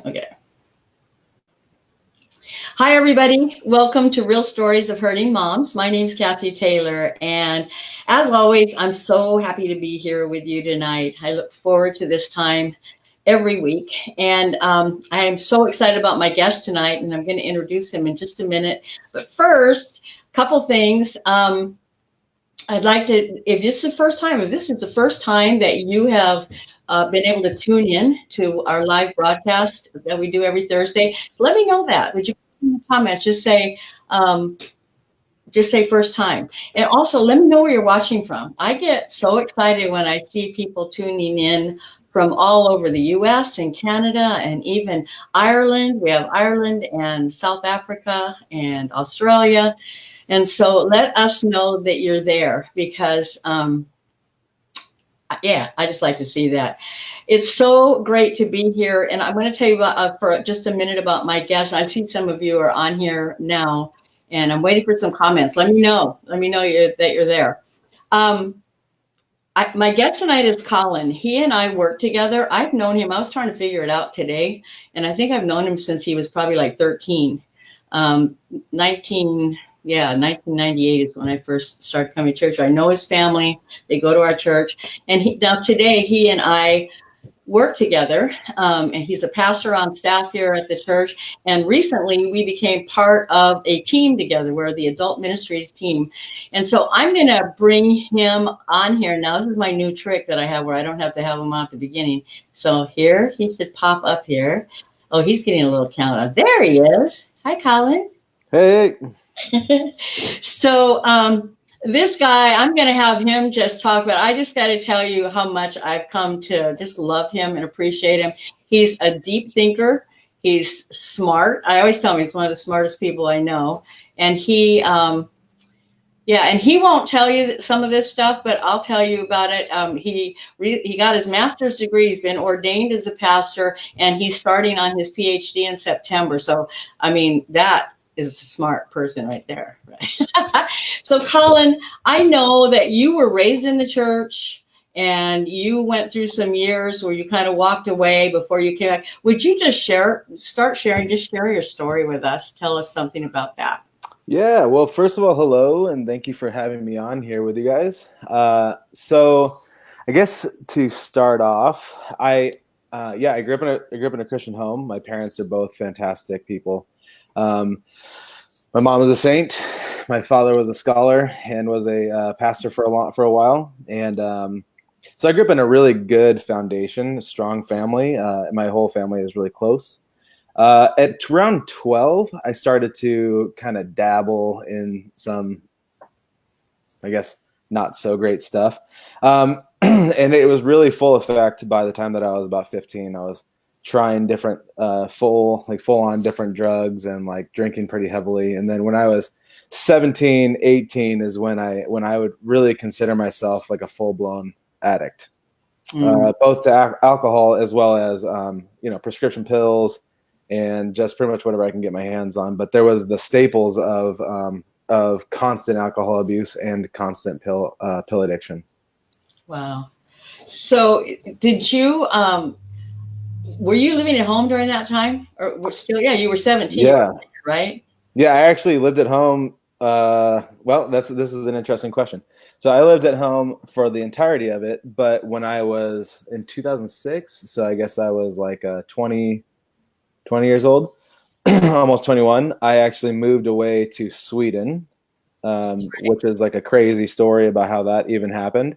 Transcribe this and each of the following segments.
Okay. Hi, everybody. Welcome to Real Stories of Hurting Moms. My name's Cathy Taylor, and as always, I'm so happy to be here with you tonight. I look forward to this time every week, and I am so excited about my guest tonight, and I'm going to introduce him in just a minute. But first, a couple things. I'd like to, if this is the first time that you have been able to tune in to our live broadcast that we do every Thursday, let me know that. Would you put in the comments um, just say first time, and also let me know where you're watching from. I get so excited when I see people tuning in from all over the U.S. and Canada and even Ireland. We have Ireland and South Africa and Australia. And so let us know that you're there because, yeah, I just like to see that. It's so great to be here. And I'm going to tell you about, for just a minute about my guest. I see some of you are on here now, and I'm waiting for some comments. Let me know. Let me know that you're there. My guest tonight is Colin. He and I work together. I've known him. I was trying to figure it out today. And I think I've known him since he was probably like 13. 1998 is when I first started coming to church. I know his family. They go to our church. And now today he and I work together. And he's a pastor on staff here at the church. And recently we became part of a team together. We're the adult ministries team. And so I'm going to bring him on here. Now, this is my new trick that I have where I don't have to have him on at the beginning. So here, he should pop up here. Oh, he's getting a little count out. There he is. Hi, Colin. Hey. So this guy, I'm going to have him just talk about. I just got to tell you how much I've come to just love him and appreciate him. He's a deep thinker. He's smart. I always tell him he's one of the smartest people I know. And he won't tell you some of this stuff, but I'll tell you about it. He got his master's degree. He's been ordained as a pastor, and he's starting on his PhD in September. So, I mean, that is a smart person right there. Right? So, Colin, I know that you were raised in the church, and you went through some years where you kind of walked away before you came back. Would you just share your story with us? Tell us something about that. Yeah, well, first of all, hello, and thank you for having me on here with you guys. So I guess to start off, I grew up in a Christian home. My parents are both fantastic people. My mom was a saint. My father was a scholar and was a pastor for a while. And so I grew up in a really good foundation, a strong family. My whole family is really close. At around 12, I started to kind of dabble in some, I guess, not so great stuff. And it was really full effect by the time that I was about 15. I was trying different full on different drugs and like drinking pretty heavily. And then when I was 17, 18 is when I would really consider myself like a full-blown addict, both to alcohol as well as prescription pills and just pretty much whatever I can get my hands on. But there was the staples of constant alcohol abuse and constant pill addiction. Wow. So did you, were you living at home during that time? Or were still, yeah, you were 17, Yeah. right? Yeah, I actually lived at home. Well, this is an interesting question. So I lived at home for the entirety of it, but when I was in 2006, so I guess I was like 20 years old, almost 21, I actually moved away to Sweden, which is like a crazy story about how that even happened.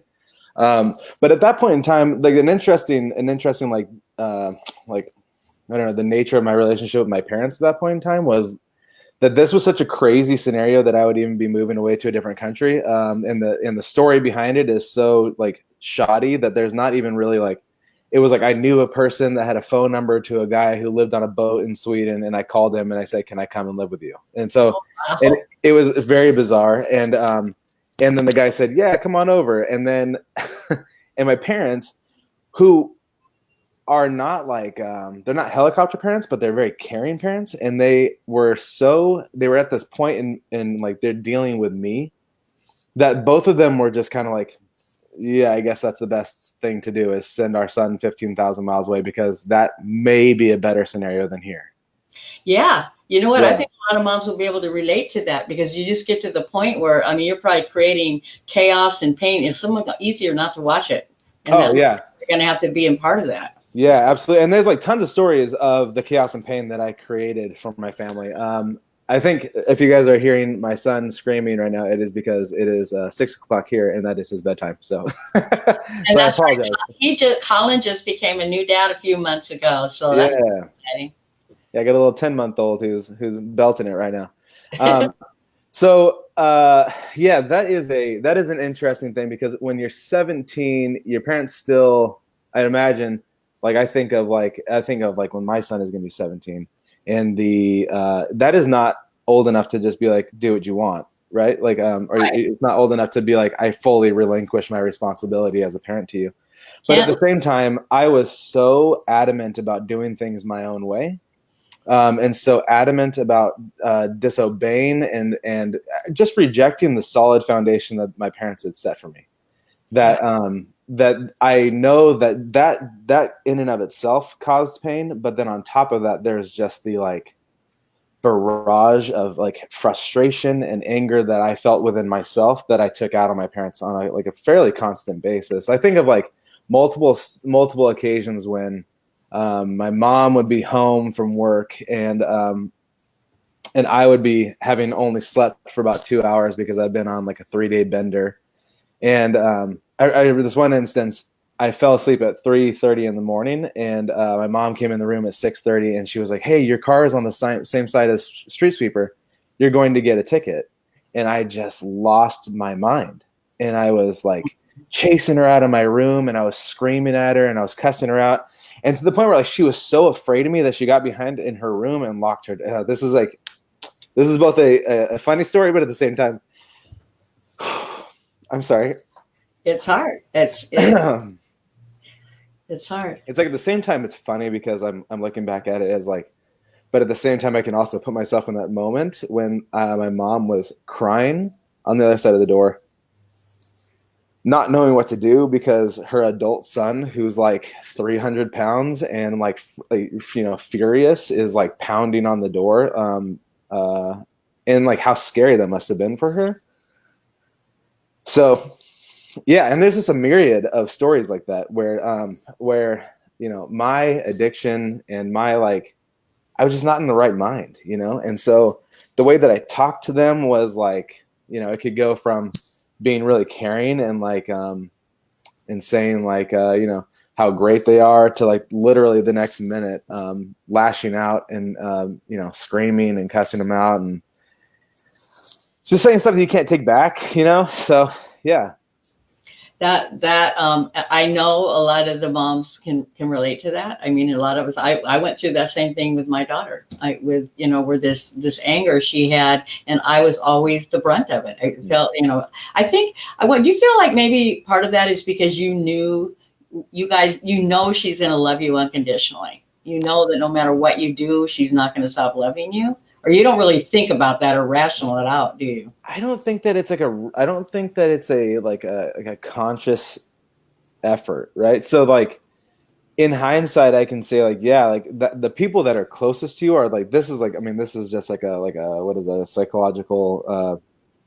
But at that point in time, like an interesting like I don't know, the nature of my relationship with my parents at that point in time was that this was such a crazy scenario that I would even be moving away to a different country. And the story behind it is so like shoddy that there's not even really like, it was like I knew a person that had a phone number to a guy who lived on a boat in Sweden, and I called him and I said, "Can I come and live with you?" And so it was very bizarre. And then the guy said, "Yeah, come on over." And then and my parents, who are not like they're not helicopter parents, but they're very caring parents, and they were at this point in like they're dealing with me that both of them were just kind of like, yeah, I guess that's the best thing to do is send our son 15,000 miles away because that may be a better scenario than here. Yeah. You know what? I Yeah. think a lot of moms will be able to relate to that because you just get to the point where, I mean, you're probably creating chaos and pain. It's so much easier not to watch it. And Oh, that yeah. you're going to have to be in part of that. Yeah, absolutely. And there's like tons of stories of the chaos and pain that I created for my family. I think if you guys are hearing my son screaming right now, it is because it is 6 o'clock here, and that is his bedtime. So, And so I that's right. apologize. Colin just became a new dad a few months ago. So that's Yeah, exciting. yeah. I got a little 10-month-old who's belting it right now. Um, so yeah, that is an interesting thing because when you're 17, your parents still, I imagine, like I think of like when my son is going to be 17, and the that is not old enough to just be like do what you want, right? Like or Right. it's not old enough to be like I fully relinquish my responsibility as a parent to you. But at Can't, the same time, I was so adamant about doing things my own way, and so adamant about disobeying and just rejecting the solid foundation that my parents had set for me. yeah. That I know that in and of itself caused pain, but then on top of that, there's just the like barrage of like frustration and anger that I felt within myself that I took out on my parents on like a fairly constant basis. I think of like multiple occasions when my mom would be home from work and I would be having only slept for about 2 hours because I've been on like a 3-day bender. And I this one instance, I fell asleep at 3:30 in the morning, and my mom came in the room at 6:30, and she was like, "Hey, your car is on the same side as street sweeper. You're going to get a ticket." And I just lost my mind, and I was like chasing her out of my room, and I was screaming at her, and I was cussing her out, and to the point where like she was so afraid of me that she got behind in her room and locked her. This is both a funny story, but at the same time, I'm sorry. It's hard. It's hard. It's like at the same time it's funny because I'm looking back at it as like, but at the same time I can also put myself in that moment when my mom was crying on the other side of the door, not knowing what to do because her adult son, who's like 300 pounds and like furious, is like pounding on the door, and like how scary that must have been for her. So yeah, and there's just a myriad of stories like that where my addiction and my like I was just not in the right mind, and so the way that I talked to them was like it could go from being really caring and like and saying like how great they are to like literally the next minute lashing out and screaming and cussing them out and just saying stuff that you can't take back, so yeah. I know a lot of the moms can relate to that. I mean, a lot of us, I went through that same thing with my daughter, where this anger she had, and I was always the brunt of it. I felt, I think, do you feel like maybe part of that is because you guys, she's going to love you unconditionally. You know that no matter what you do, she's not going to stop loving you. Or you don't really think about that or rational it out, do you? I don't think that it's I don't think that it's like a conscious effort, right? So like in hindsight, I can say like, yeah, like the people that are closest to you are like, this is just like what is that, a psychological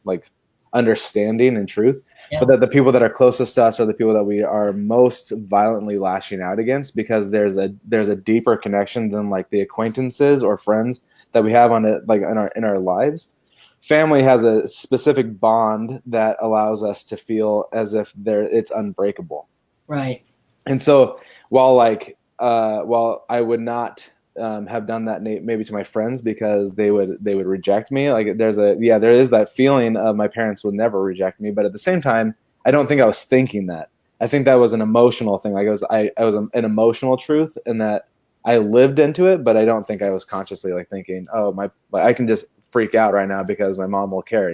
like understanding and truth. Yeah. But that the people that are closest to us are the people that we are most violently lashing out against because there's a deeper connection than like the acquaintances or friends that we have on it, like in our lives. Family has a specific bond that allows us to feel as if it's unbreakable. Right. And so while I would not have done that maybe to my friends because they would reject me, like there is that feeling of my parents would never reject me, but at the same time I don't think I was thinking that. I think that was an emotional thing. Like I was an emotional truth, and that I lived into it, but I don't think I was consciously like thinking, oh, I can just freak out right now because my mom will care,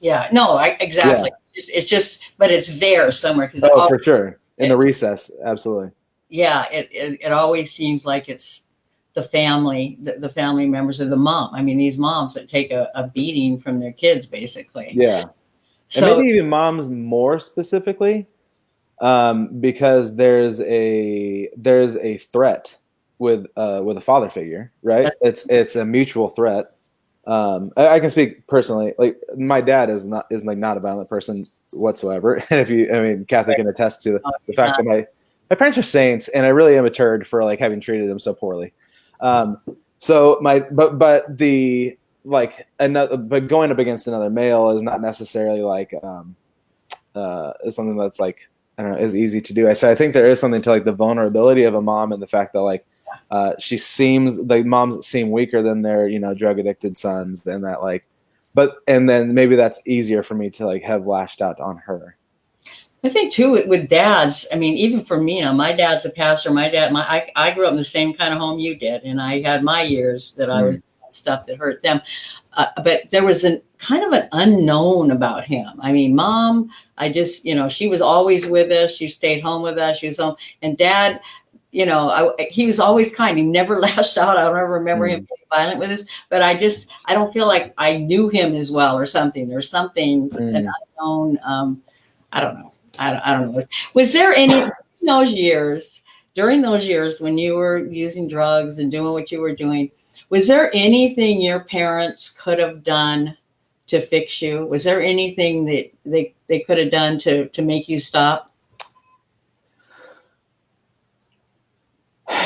Yeah, no, exactly. Yeah. It's just, but it's there somewhere because for sure in the recess, absolutely. Yeah, it always seems like it's the family members of the mom. I mean, these moms that take a beating from their kids, basically. Yeah, and So maybe even moms more specifically. because there's a threat with a father figure, right? It's a mutual threat. I can speak personally. Like my dad is not a violent person whatsoever. And Cathy can attest to the fact that my parents are saints, and I really am a turd for like having treated them so poorly. So but going up against another male is not necessarily like is something that's like, I don't know, is easy to do. So I think there is something to like the vulnerability of a mom and the fact that like moms seem weaker than their drug addicted sons, and that like, and then maybe that's easier for me to like have lashed out on her. I think too with dads. I mean, even for me, my dad's a pastor. I grew up in the same kind of home you did, and I had my years that I was stuff that hurt them. But there was kind of an unknown about him. I mean, mom, she was always with us. She stayed home with us. She was home. And dad, he was always kind. He never lashed out. I don't ever remember him being violent with us. But I don't feel like I knew him as well or something. There's something, an unknown, I don't know. I don't know. Was there any, during those years when you were using drugs and doing what you were doing, was there anything your parents could have done to fix you? Was there anything that they could have done to make you stop?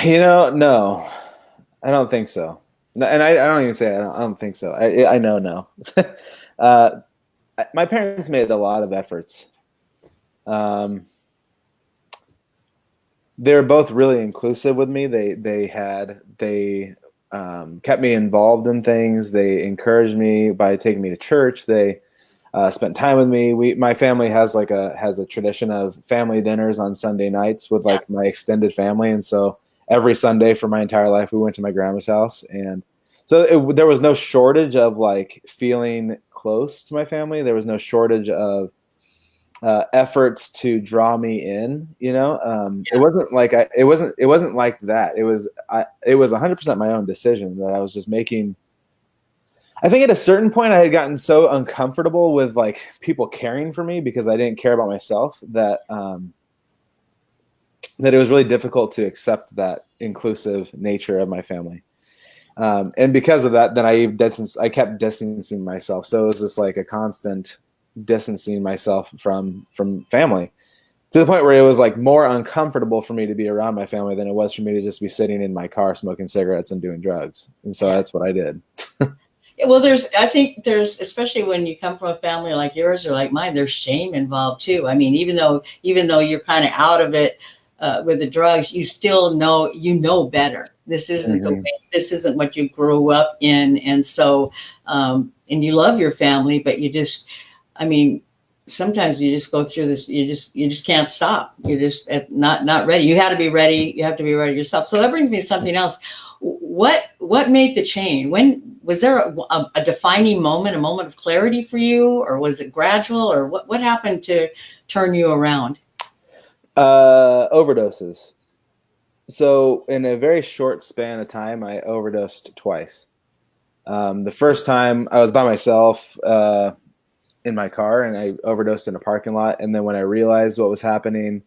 No, I don't think so. And I don't even say I don't think so. I know no. My parents made a lot of efforts. They're both really inclusive with me. They kept me involved in things. They encouraged me by taking me to church. They spent time with me. My family has a tradition of family dinners on Sunday nights with like my extended family, and so every Sunday for my entire life we went to my grandma's house, and so there was no shortage of like feeling close to my family. There was no shortage of efforts to draw me in. It wasn't like it wasn't like that. It was 100% my own decision that I was just making. I think at a certain point I had gotten so uncomfortable with like people caring for me because I didn't care about myself that it was really difficult to accept that inclusive nature of my family. And because of that, then I kept distancing myself. So it was just like a constant distancing myself from family, to the point where it was like more uncomfortable for me to be around my family than it was for me to just be sitting in my car smoking cigarettes and doing drugs. And so that's what I did. Well, I think there's, especially when you come from a family like yours or like mine, there's shame involved too. I mean, even though you're kind of out of it with the drugs, you still know better. This isn't the way, this isn't what you grew up in. And so, and you love your family, but sometimes you just go through this. You just can't stop. You're just not ready. You have to be ready. You have to be ready yourself. So that brings me to something else. What made the change? When was there a defining moment, a moment of clarity for you, or was it gradual, or what happened to turn you around? Overdoses. So in a very short span of time, I overdosed twice. The first time I was by myself in my car, and I overdosed in a parking lot. And then when I realized what was happening,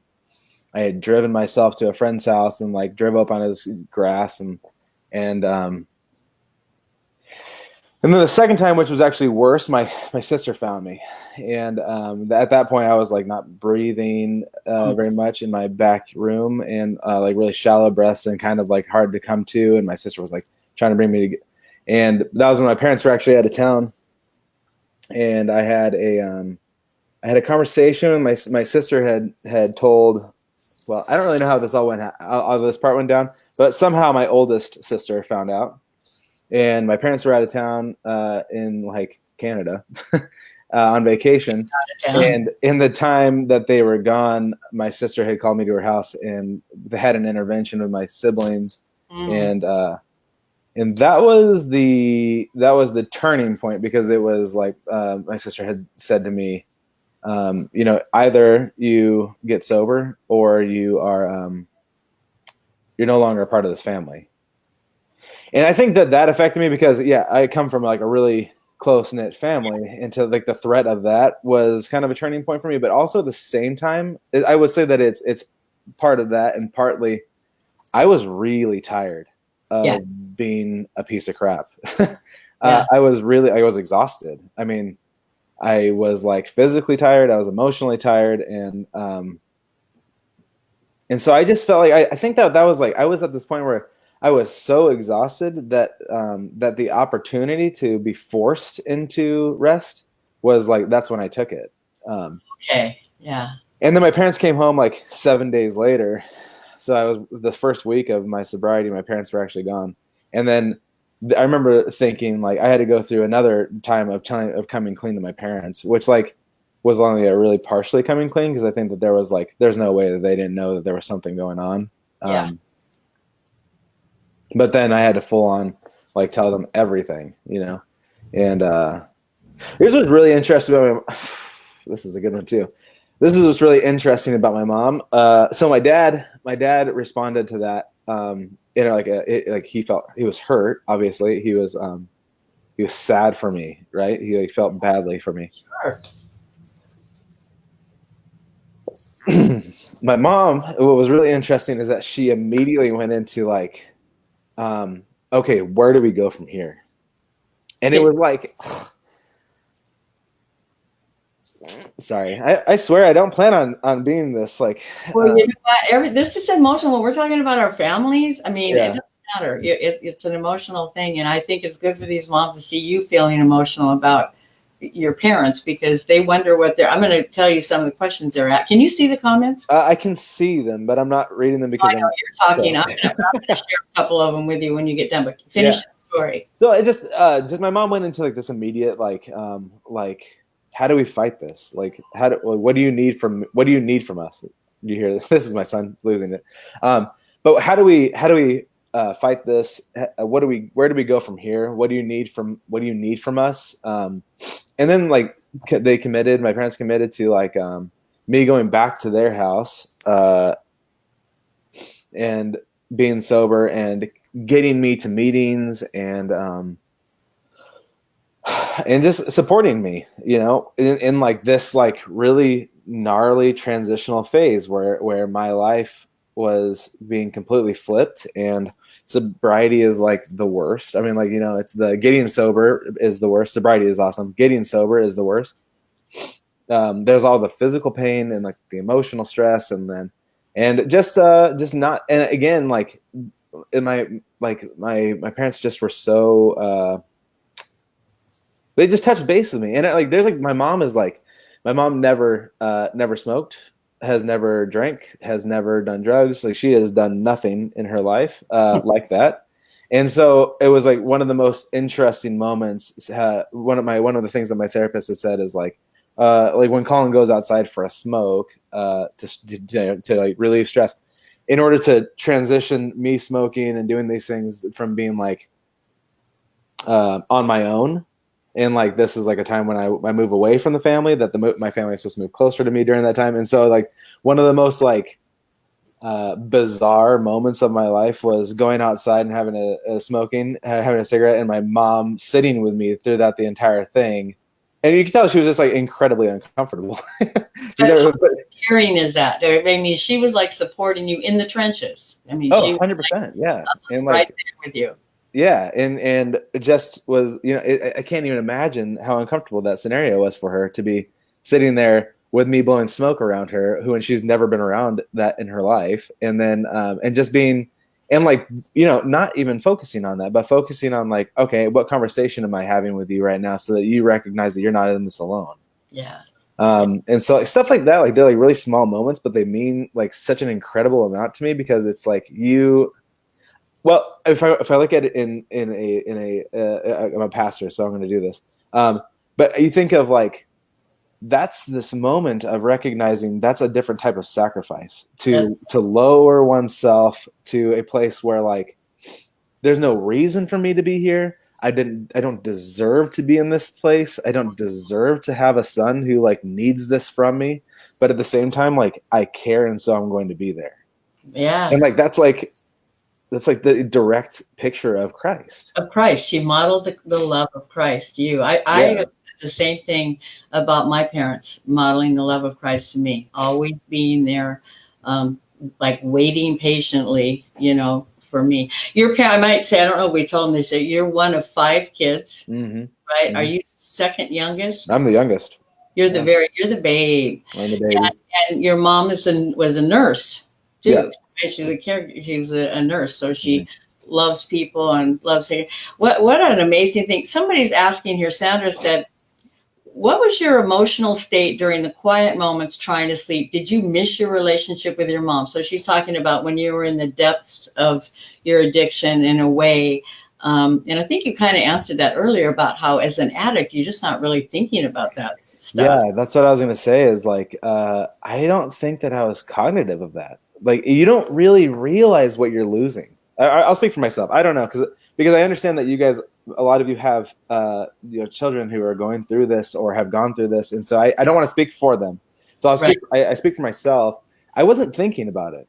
I had driven myself to a friend's house and like drove up on his grass, and then the second time, which was actually worse, my sister found me, and at that point I was like not breathing very much in my back room, and like really shallow breaths and kind of like hard to come to, and my sister was like trying to bring me to, and that was when my parents were actually out of town, and I had a conversation. My sister had told, well, I don't really know how this all went, how this part went down, but somehow my oldest sister found out. And my parents were out of town in like Canada on vacation. And in the time that they were gone, my sister had called me to her house, and they had an intervention with my siblings. And that was the turning point, because it was like my sister had said to me, either you get sober or you are you're no longer a part of this family. And I think that affected me because, I come from like a really close-knit family, into like the threat of that was kind of a turning point for me. But also at the same time, I would say that it's part of that, and partly I was really tired of being a piece of crap. I was exhausted. I mean, I was like physically tired, I was emotionally tired, and so I just felt like I think that was like I was at this point where I was so exhausted that that the opportunity to be forced into rest was like, that's when I took it. Okay. Yeah. And then my parents came home like 7 days later. So I was the first week of my sobriety, my parents were actually gone. And then I remember thinking like I had to go through another time of coming clean to my parents, which like was only a really partially coming clean, because I think that there's no way that they didn't know that there was something going on. Yeah. But then I had to full on like tell them everything, you know. And here's what's really interesting about this is a good one too. This is what's really interesting about my mom. So my dad responded to that. He was hurt. Obviously, he was sad for me, right? He felt badly for me. Sure. My mom, what was really interesting is that she immediately went into like, okay, where do we go from here? And it was like, sorry, I swear I don't plan on being this like. Well, you know what? This is emotional. When we're talking about our families, I mean, it doesn't matter. It's an emotional thing, and I think it's good for these moms to see you feeling emotional about your parents, because they wonder what they're. I'm going to tell you some of the questions they're at. Can you see the comments? I can see them, but I'm not reading them because I know you're talking. I'm going to share a couple of them with you when you get done. But finish the story. So it just my mom went into like this immediate like how do we fight this? Like, what do you need from us? You hear this? This is my son losing it. But how do we fight this? Where do we go from here? What do you need from us? And then like my parents committed to like me going back to their house and being sober and getting me to meetings and just supporting me, you know, in like this like really gnarly transitional phase where my life was being completely flipped, and sobriety is like the worst. I mean, like, you know, it's the getting sober is the worst. Sobriety is awesome. Getting sober is the worst. There's all the physical pain and like the emotional stress, and just not. And again, like my parents just were so. They just touched base with me, and like there's like my mom never smoked, has never drank, has never done drugs. Like she has done nothing in her life like that. And so it was like one of the most interesting moments. One of the things that my therapist has said is like when Colin goes outside for a smoke to like relieve stress, in order to transition me smoking and doing these things from being like on my own. And like this is like a time when I move away from the family, that my family is supposed to move closer to me during that time. And so like one of the most like bizarre moments of my life was going outside and having having a cigarette, and my mom sitting with me throughout the entire thing. And you can tell she was just like incredibly uncomfortable. Hearing is that I mean, she was like supporting you in the trenches. I mean, she 100%, like, yeah, and right like there with you. Yeah, and it just was, you know, I can't even imagine how uncomfortable that scenario was for her to be sitting there with me blowing smoke around her, and she's never been around that in her life, and then and just being, and like, you know, not even focusing on that, but focusing on like, okay, what conversation am I having with you right now, so that you recognize that you're not in this alone. Yeah. And so like, stuff like that, like they're like really small moments, but they mean like such an incredible amount to me, because it's like you. Well, if I look at it I'm a pastor, so I'm going to do this. But you think of like, that's this moment of recognizing that's a different type of sacrifice to lower oneself to a place where like, there's no reason for me to be here. I don't deserve to be in this place. I don't deserve to have a son who like needs this from me. But at the same time, like I care, and so I'm going to be there. Yeah. And like that's like. that's like the direct picture of Christ. Of Christ. She modeled the love of Christ to you. I Yeah. did the same thing about my parents, modeling the love of Christ to me, always being there, like waiting patiently, for me. Your parent, I might say, I don't know if we told them this, that you're one of 5 kids, Mm-hmm. right? Mm-hmm. Are you second youngest? I'm the youngest. You're you're the babe. I'm the baby. And your mom was a nurse too. Yeah. Right? She's a nurse, so she loves people and loves. What an amazing thing! Somebody's asking here. Sandra said, "What was your emotional state during the quiet moments trying to sleep? Did you miss your relationship with your mom?" So she's talking about when you were in the depths of your addiction in a way. And I think you kind of answered that earlier about how, as an addict, you're just not really thinking about that stuff. Yeah, that's what I was going to say is like, I don't think that I was cognitive of that. Like, you don't really realize what you're losing. I'll speak for myself. I don't know, because I understand that you guys, a lot of you have children who are going through this or have gone through this, and so I don't want to speak for them. So I speak for myself. I wasn't thinking about it.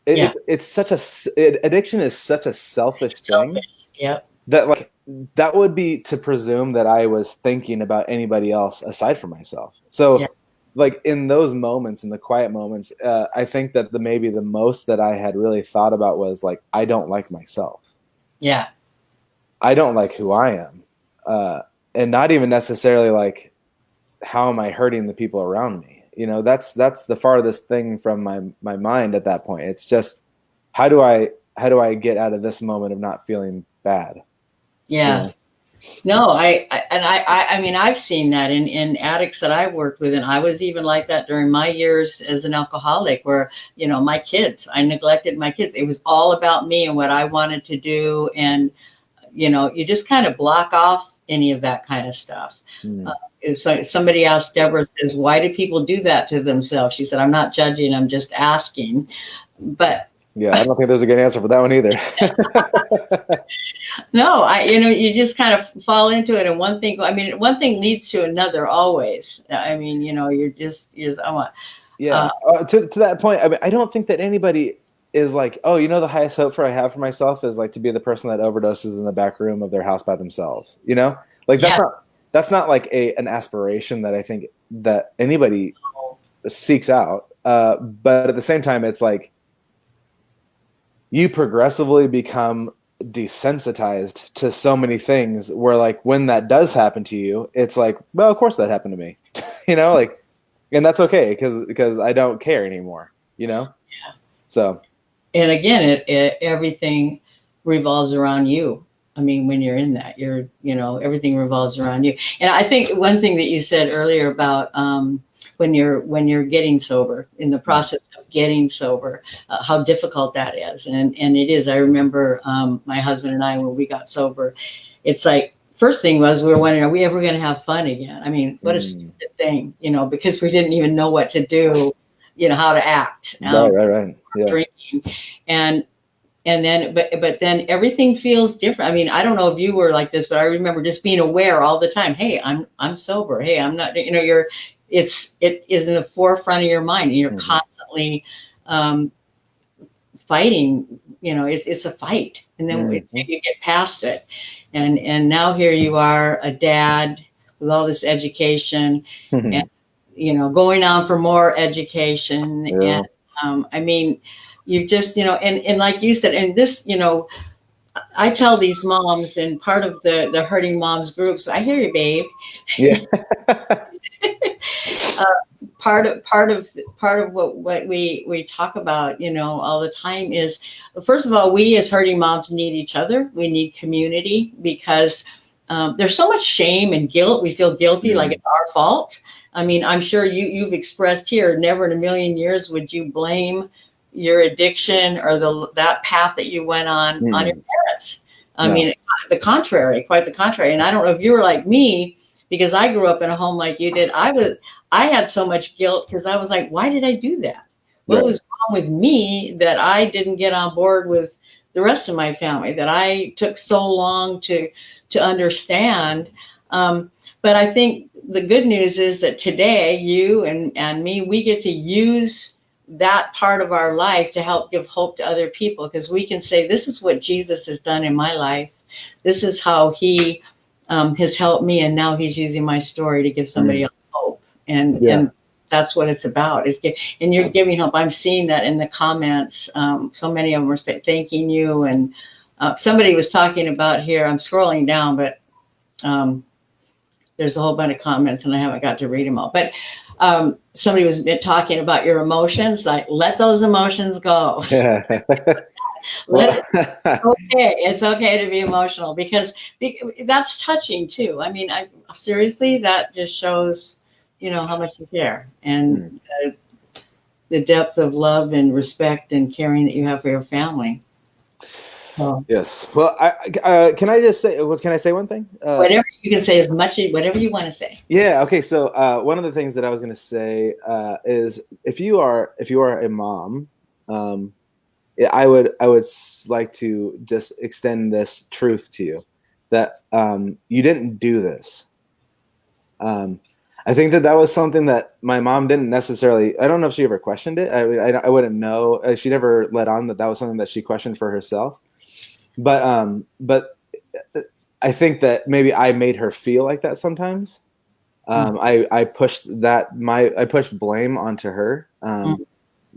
It's such addiction is such a selfish thing. Yep. That would be to presume that I was thinking about anybody else aside from myself. So like in those moments, in the quiet moments, I think that maybe the most that I had really thought about was like, I don't like myself. Yeah. I don't like who I am. And not even necessarily like, how am I hurting the people around me? That's the farthest thing from my mind at that point. It's just, how do I get out of this moment of not feeling bad? Yeah. No, I mean, I've seen that in addicts that I've worked with, and I was even like that during my years as an alcoholic, where, my kids, I neglected my kids. It was all about me and what I wanted to do. And, you just kind of block off any of that kind of stuff. So somebody asked Deborah, says, why do people do that to themselves? She said, I'm not judging, I'm just asking. But yeah, I don't think there's a good answer for that one either. No, you just kind of fall into it, and one thing leads to another always. I mean, I want. Yeah. To that point, I mean, I don't think that anybody is like, oh, the highest hope I have for myself is like to be the person that overdoses in the back room of their house by themselves. Like that's not like an aspiration that I think that anybody seeks out. But at the same time, it's like you progressively become desensitized to so many things where like when that does happen to you, it's like, well, of course that happened to me, like, and that's okay because I don't care anymore, So. And again, everything revolves around you. I mean, when you're in that, everything revolves around you. And I think one thing that you said earlier about when you're getting sober, in the process of getting sober, how difficult that is. And it is. I remember my husband and I, when we got sober, it's like, first thing was, we were wondering, are we ever going to have fun again? I mean, what a stupid thing, because we didn't even know what to do, how to act. Right. Yeah. Drinking. And then, but then everything feels different. I mean, I don't know if you were like this, but I remember just being aware all the time. Hey, I'm sober. Hey, I'm not, it is in the forefront of your mind. You're constantly fighting, it's a fight. And then you get past it. And now here you are, a dad with all this education and, going on for more education. Yeah. And I mean, you just, and like you said, and this, I tell these moms, and part of the Hurting Moms groups, I hear you, babe. Yeah. Part of what we talk about, all the time is, first of all, we as Hurting Moms need each other. We need community, because there's so much shame and guilt. We feel guilty, like it's our fault. I mean, I'm sure you've expressed here, never in a million years would you blame your addiction or that path that you went on your parents. I mean, quite the contrary. And I don't know if you were like me, because I grew up in a home like you did. I had so much guilt, because I was like, why did I do that? What was wrong with me that I didn't get on board with the rest of my family, that I took so long to understand? But I think the good news is that today, you and me, we get to use that part of our life to help give hope to other people, because we can say, this is what Jesus has done in my life. This is how he has helped me, and now he's using my story to give somebody else hope. And that's what it's about. And you're giving hope. I'm seeing that in the comments. So many of them are thanking you. And somebody was talking about here, I'm scrolling down, but there's a whole bunch of comments and I haven't got to read them all. But somebody was talking about your emotions, like, let those emotions go. It's okay to be emotional, because that's touching too. I mean, seriously, that just shows, how much you care, and the depth of love and respect and caring that you have for your family. So, yes. Well, can I just say? Can I say one thing? Whatever you can say, whatever you want to say. Yeah. Okay. So one of the things that I was going to say is, if you are a mom, I would like to just extend this truth to you, that you didn't do this. I think that was something that my mom didn't necessarily. I don't know if she ever questioned it. I wouldn't know. She never let on that was something that she questioned for herself. But I think that maybe I made her feel like that sometimes. I pushed blame onto her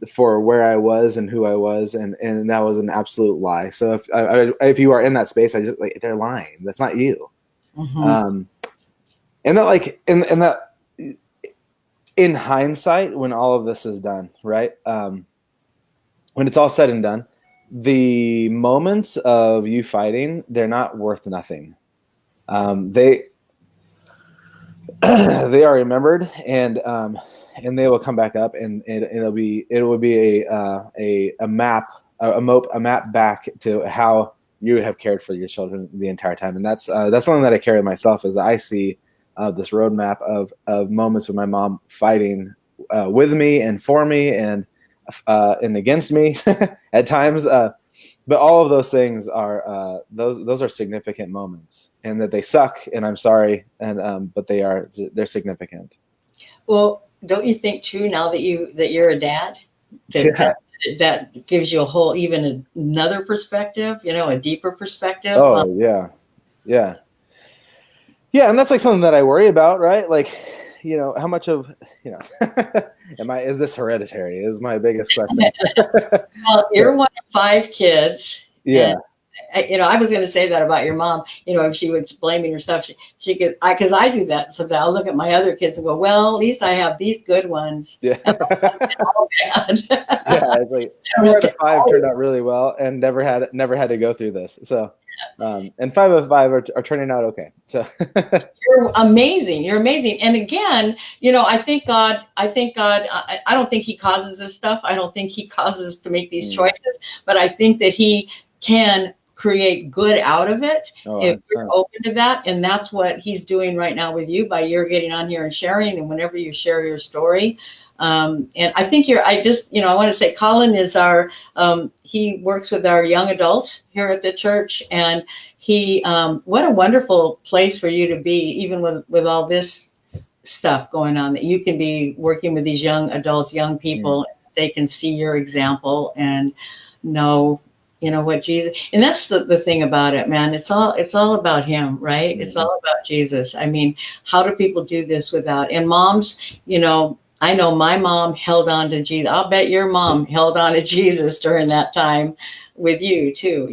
for where I was and who I was, and that was an absolute lie. So if you are in that space, I just, like, they're lying. That's not you. And that, like, and that, in hindsight, when all of this is done, right? When it's all said and done, the moments of you fighting, they're not worth nothing. They are remembered, and they will come back up, and it will be a map back to how you have cared for your children the entire time. And that's something that I carry myself, is that I see this roadmap of moments with my mom fighting with me and for me and against me at times. But all of those things are those are significant moments, and that they suck, and I'm sorry, and but they're significant. Well, don't you think too, now that you're a dad, that gives you a whole, even another perspective, a deeper perspective? Oh, yeah. And that's like something that I worry about, right? Like, how much of, is this hereditary, is my biggest question. Well, you're one of 5 kids. Yeah. And, I was going to say that about your mom, if she was blaming herself, she could, because I do that. So I'll look at my other kids and go, well, at least I have these good ones. Yeah. It's like 4 out of 5 turned out really well and never had to go through this. So, and 5 of 5 are turning out okay. So You're amazing. And again, I thank God. I don't think he causes this stuff. I don't think he causes to make these choices, but I think that he can create good out of it if you're open to that. And that's what he's doing right now with you, by your getting on here and sharing, and whenever you share your story. And I think I want to say Colin is he works with our young adults here at the church, and he, what a wonderful place for you to be, even with all this stuff going on, that you can be working with these young adults, young people. They can see your example and know, what Jesus, and that's the thing about it, man. It's all about him, right? It's all about Jesus. I mean, how do people do this without? And moms, I know my mom held on to Jesus. I'll bet your mom held on to Jesus during that time with you too,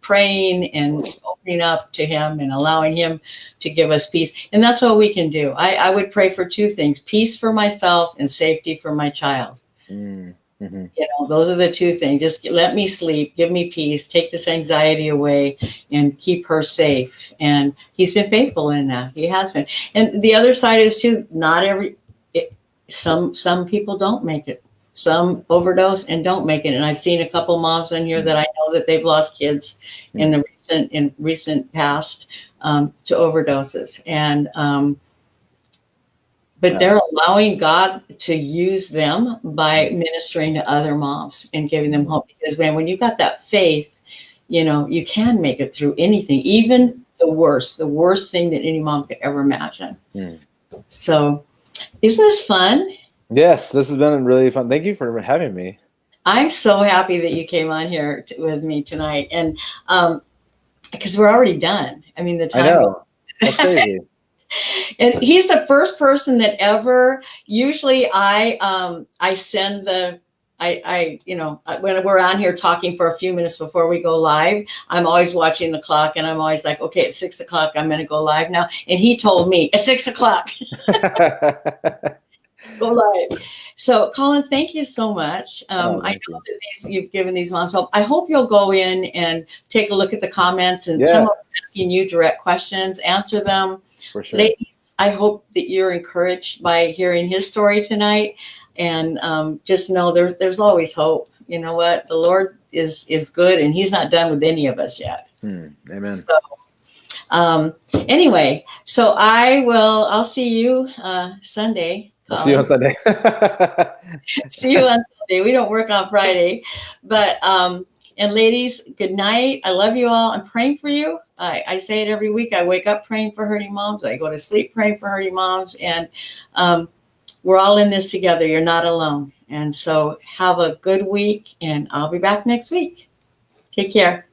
praying and opening up to him and allowing him to give us peace. And that's what we can do. I would pray for 2 things: peace for myself and safety for my child. Those are the 2 things. Just let me sleep, give me peace, take this anxiety away, and keep her safe. And he's been faithful in that. He has been. And the other side is too, some people don't make it. Some overdose and don't make it. And I've seen a couple moms in here that I know that they've lost kids in recent past to overdoses. And but they're allowing God to use them by ministering to other moms and giving them hope. Because when you got that faith, you can make it through anything, even the worst thing that any mom could ever imagine. So isn't this fun? Yes, this has been really fun. Thank you for having me. I'm so happy that you came on here with me tonight, and because we're already done. I mean, the I time goes. know. That's crazy. And he's the first person that ever. Usually, I send the. When we're on here talking for a few minutes before we go live, I'm always watching the clock, and I'm always like, okay, at 6 o'clock, I'm going to go live now. And he told me at 6 o'clock, go live. So, Colin, thank you so much. Oh, I thank know you. that you've given these moms help. I hope you'll go in and take a look at the comments, and Yeah, someone asking you direct questions, answer them. for sure. Ladies, I hope that you're encouraged by hearing his story tonight, and just know there's always hope. You know what? The Lord is good, and He's not done with any of us yet. Amen. So, anyway, so I'll see you Sunday. I'll see you on Sunday. See you on Sunday. We don't work on Friday, but and ladies, good night. I love you all. I'm praying for you. I say it every week. I wake up praying for hurting moms. I go to sleep praying for hurting moms, and we're all in this together. You're not alone. And so have a good week, and I'll be back next week. Take care.